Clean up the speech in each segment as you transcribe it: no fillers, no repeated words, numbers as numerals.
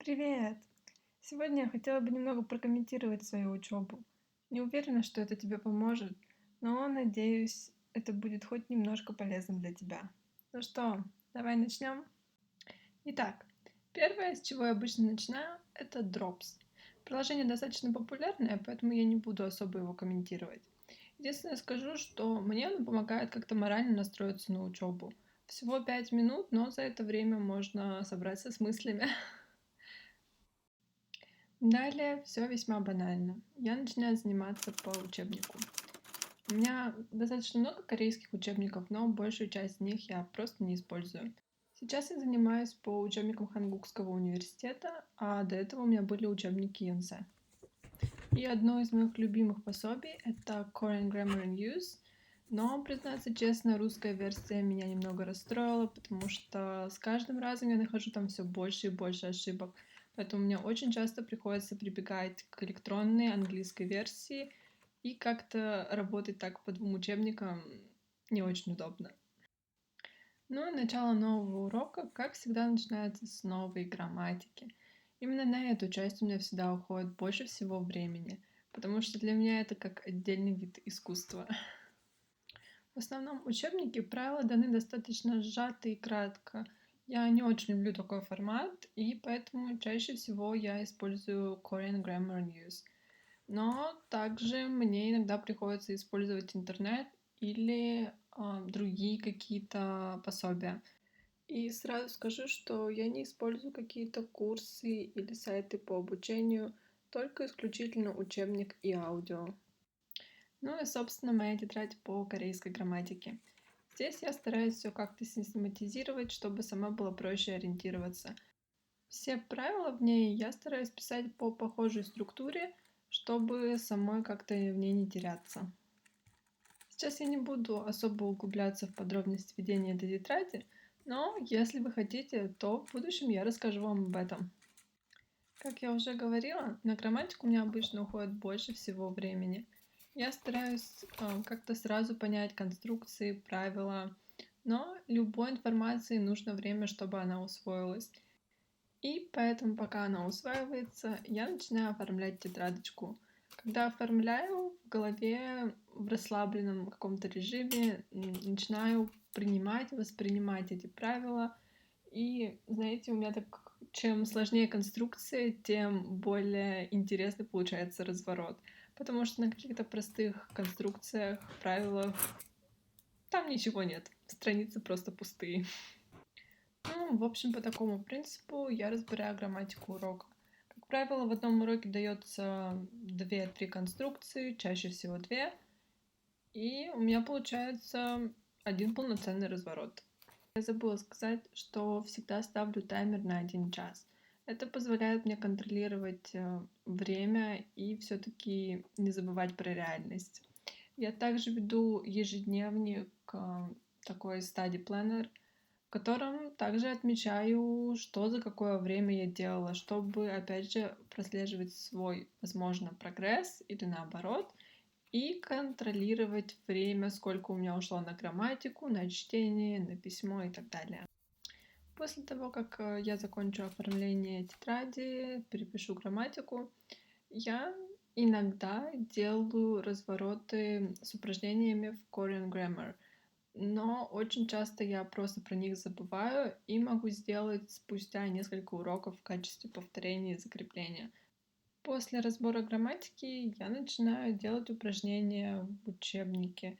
Привет! Сегодня я хотела бы немного прокомментировать свою учебу. Не уверена, что это тебе поможет, но надеюсь, это будет хоть немножко полезным для тебя. Ну что, давай начнем? Итак, первое, с чего я обычно начинаю, это Drops. Приложение достаточно популярное, поэтому я не буду особо его комментировать. Единственное скажу, что мне оно помогает как-то морально настроиться на учебу. Всего 5 минут, но за это время можно собраться с мыслями. Далее все весьма банально. Я начинаю заниматься по учебнику. У меня достаточно много корейских учебников, но большую часть из них я просто не использую. Сейчас я занимаюсь по учебникам Хангукского университета, а до этого у меня были учебники Йонсе. И одно из моих любимых пособий — это Korean Grammar and Use. Но, признаться честно, русская версия меня немного расстроила, потому что с каждым разом я нахожу там все больше и больше ошибок. Поэтому мне очень часто приходится прибегать к электронной английской версии, и как-то работать так по двум учебникам не очень удобно. Ну и начало нового урока, как всегда, начинается с новой грамматики. Именно на эту часть у меня всегда уходит больше всего времени, потому что для меня это как отдельный вид искусства. В основном учебники правила даны достаточно сжато и кратко. Я не очень люблю такой формат, и поэтому чаще всего я использую Korean Grammar News. Но также мне иногда приходится использовать интернет или другие какие-то пособия. И сразу скажу, что я не использую какие-то курсы или сайты по обучению, только исключительно учебник и аудио. Ну и, собственно, моя тетрадь по корейской грамматике. Здесь я стараюсь все как-то систематизировать, чтобы сама было проще ориентироваться. Все правила в ней я стараюсь писать по похожей структуре, чтобы самой как-то в ней не теряться. Сейчас я не буду особо углубляться в подробности ведения этой тетради, но если вы хотите, то в будущем я расскажу вам об этом. Как я уже говорила, на грамматику у меня обычно уходит больше всего времени. Я стараюсь как-то сразу понять конструкции, правила, но любой информации нужно время, чтобы она усвоилась. И поэтому, пока она усваивается, я начинаю оформлять тетрадочку. Когда оформляю, в голове в расслабленном каком-то режиме начинаю принимать, воспринимать эти правила. И, знаете, у меня так, чем сложнее конструкция, тем более интересный получается разворот. Потому что на каких-то простых конструкциях, правилах там ничего нет. Страницы просто пустые. Ну, в общем, по такому принципу я разбираю грамматику урока. Как правило, в одном уроке дается две-три конструкции, чаще всего две, и у меня получается один полноценный разворот. Я забыла сказать, что всегда ставлю таймер на 1 час. Это позволяет мне контролировать время и все-таки не забывать про реальность. Я также веду ежедневник, такой study planner, в котором также отмечаю, что за какое время я делала, чтобы, опять же, прослеживать свой, возможно, прогресс или наоборот, и контролировать время, сколько у меня ушло на грамматику, на чтение, на письмо и так далее. После того, как я закончу оформление тетради, перепишу грамматику, я иногда делаю развороты с упражнениями в Korean Grammar, но очень часто я просто про них забываю и могу сделать спустя несколько уроков в качестве повторения и закрепления. После разбора грамматики я начинаю делать упражнения в учебнике.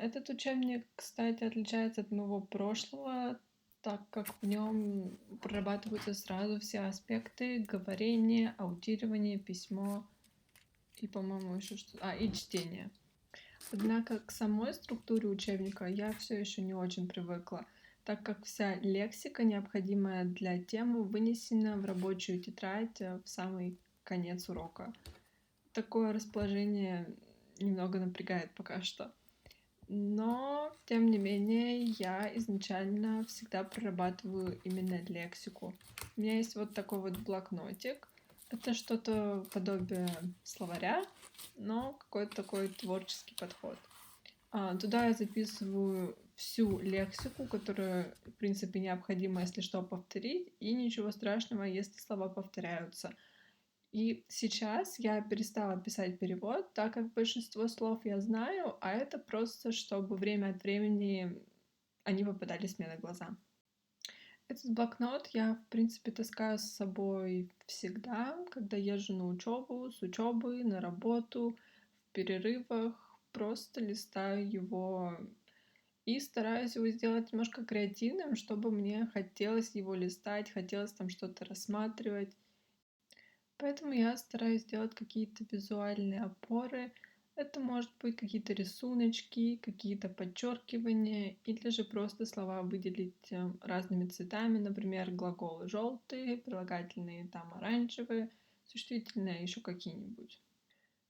Этот учебник, кстати, отличается от моего прошлого, так как в нем прорабатываются сразу все аспекты говорения, аудирования, письмо и, по-моему, еще что-то. И чтение. Однако к самой структуре учебника я все еще не очень привыкла, так как вся лексика, необходимая для темы, вынесена в рабочую тетрадь в самый конец урока. Такое расположение немного напрягает пока что. Но, тем не менее, я изначально всегда прорабатываю именно лексику. У меня есть вот такой вот блокнотик. Это что-то подобие словаря, но какой-то такой творческий подход. Туда я записываю всю лексику, которую, в принципе, необходимо, если что, повторить, и ничего страшного, если слова повторяются. И сейчас я перестала писать перевод, так как большинство слов я знаю, а это просто, чтобы время от времени они попадались мне на глаза. Этот блокнот я, в принципе, таскаю с собой всегда, когда езжу на учебу, с учебы, на работу, в перерывах. Просто листаю его и стараюсь его сделать немножко креативным, чтобы мне хотелось его листать, хотелось там что-то рассматривать. Поэтому я стараюсь делать какие-то визуальные опоры. Это может быть какие-то рисуночки, какие-то подчеркивания, или же просто слова выделить разными цветами, например, глаголы желтые, прилагательные там оранжевые, существительные еще какие-нибудь.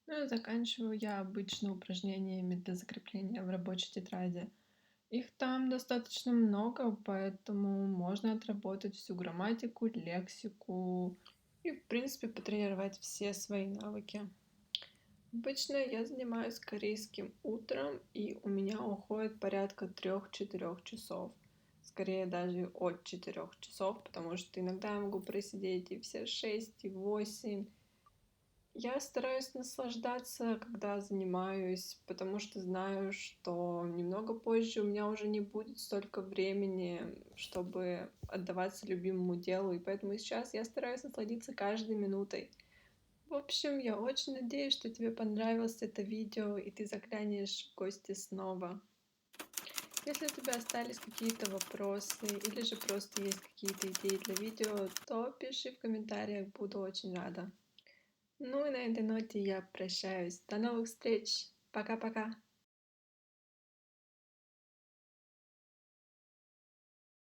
Ну и заканчиваю я обычно упражнениями для закрепления в рабочей тетради. Их там достаточно много, поэтому можно отработать всю грамматику, лексику и, в принципе, потренировать все свои навыки. Обычно я занимаюсь корейским утром, и у меня уходит порядка 3-4 часов. Скорее даже от 4 часов, потому что иногда я могу просидеть и все 6, и 8. Я стараюсь наслаждаться, когда занимаюсь, потому что знаю, что немного позже у меня уже не будет столько времени, чтобы отдаваться любимому делу, и поэтому сейчас я стараюсь насладиться каждой минутой. В общем, я очень надеюсь, что тебе понравилось это видео, и ты заглянешь в гости снова. Если у тебя остались какие-то вопросы или же просто есть какие-то идеи для видео, то пиши в комментариях, буду очень рада. Ну и на этой ноте я прощаюсь. До новых встреч. Пока-пока.